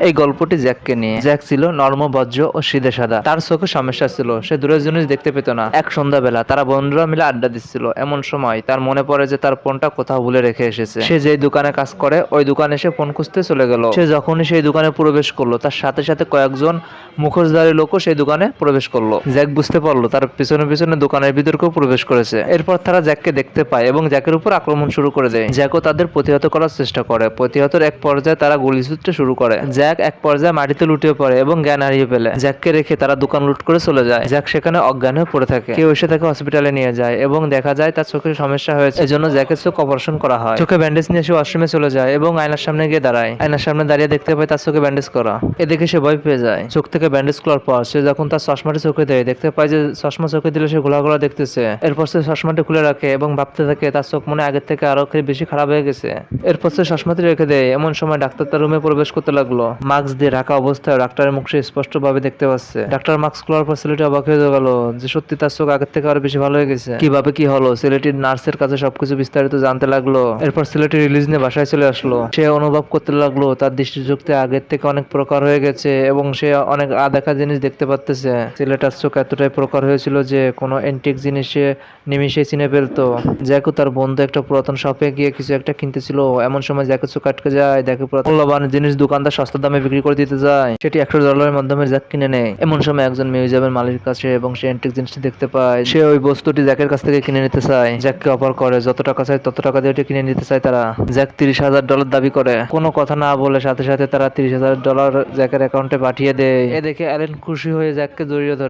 এই গল্পটি জ্যাককে নিয়ে। জ্যাক ছিল নর্ম বজ্র ও সিধে সাদা। তার চোখে সমস্যা ছিল, সে দূরের জিনিস দেখতে পেত না। এক সন্ধ্যাবেলা তারা বন্ধুরা মিলে আড্ডা দিচ্ছিল, এমন সময় তার মনে পড়ে যে তার ফোনটা কোথাও ভুলে রেখে এসেছে। সে যেই দোকানে কাজ করে ওই দোকানে সে ফোন খুঁজতে চলে গেল। সে যখনই সেই দোকানে প্রবেশ করলো তার সাথে সাথে কয়েকজন মুখোশধারী লোকও সেই দোকানে প্রবেশ করলো। জ্যাক বুঝতে পারলো তার পিছনে পিছনে দোকানের ভিতর কেউ প্রবেশ করেছে। এরপর তারা জ্যাককে দেখতে পায় এবং জ্যাকের উপর আক্রমণ শুরু করে দেয়। জ্যাকও তাদের প্রতিহত করার চেষ্টা করে। প্রতিহতের এক পর্যায়ে তারা গুলি ছুটতে শুরু করে। জ্যাক এক পর্যায়ে মাটিতে লুটিয়ে পড়ে এবং জ্ঞান হারিয়ে ফেলে। জ্যাককে রেখে তারা দোকান লুট করে চলে যায়। জ্যাক সেখানে অজ্ঞান হয়ে পড়ে থাকে। কেউ এসে তাকে হসপিটালে নিয়ে যায় এবং দেখা যায় তার চোখে সমস্যা হয়েছে, এজন্য জ্যাকের চোখ অপারেশন করা হয়। চোখে ব্যান্ডেজ নিয়ে সে ওয়াশরুমে চলে যায় এবং আয়নার সামনে গিয়ে দাঁড়ায়। আয়নার সামনে দাঁড়িয়ে দেখতে পায় তার চোখে ব্যান্ডেজ করা। এদিকে সে ভয় পেয়ে যায়। চোখ থেকে ব্যান্ডেজ খোলার পর সে যখন তার চশমাটি চোখে দেয় দেখতে পায় যে চশমা চোখে দিলে সে ঘোলা ঘোলা দেখতেছে। এরপর সে চশমাটি খুলে রাখে এবং ভাবতে থাকে তার চোখ মনে আগের থেকে আরো বেশি খারাপ হয়ে গেছে। এরপর সে চশমাটি রেখে দেয়। এমন সময় ডাক্তার তার রুমে প্রবেশ করতে লাগলো। মাস্ক দিয়ে ঢাকা অবস্থায় ডাক্তারের মুখ সে স্পষ্ট ভাবে দেখতে পাচ্ছে। ডাক্তার মাস্ক খোলার পর ছেলেটি অবাক হয়ে গেল যে সত্যি তার চোখ আগের থেকে আরো বেশি ভালো হয়ে গেছে। কিভাবে কি হলো? ছেলেটির নার্সের কাছে সবকিছু বিস্তারিত জানতে লাগলো। এরপর ছেলেটি রিলিজ নিয়ে বাসায় চলে আসলো। সে অনুভব করতে লাগলো তার দৃষ্টিশক্তি আগের থেকে অনেক প্রকার হয়ে গেছে এবং সে অনেক আদেখা জিনিস দেখতে পাচ্ছে। ছেলেটার চোখ এতটাই প্রকার হয়েছিল যে কোনো এন্টিক জিনিস সে নিমিষে চিনে ফেলতো। জ্যাকও তার বন্ধু একটা পুরাতন শপে গিয়ে কিছু একটা কিনতেছিল। এমন সময় জ্যাকের চোখ আটকে যায়। দেখে পুরাতন মূল্যবান জিনিস দোকানদার সস্তা দামে বিক্রি করে দিতে যায়। সেটি $100 মাধ্যমে জ্যাক কিনে নেয়। এমন সময় একজন মিউজিয়ামের মালিকের কাছে এবং সে এন্টিক জিনিসটি দেখতে পায়। সে ওই বস্তুটি জ্যাকের কাছ থেকে কিনে নিতে চায়। জ্যাককে অফার করে যত টাকা চায় তত টাকা দিয়ে কিনে নিতে চায় তারা। জ্যাক $30,000 দাবি করে। কোনো কথা না বলে সাথে সাথে তারা $30,000 জ্যাকের অ্যাকাউন্টে পাঠিয়ে দেয়। এ দেখে অ্যালেন খুশি হয়ে জ্যাককে জড়িয়ে ধরে।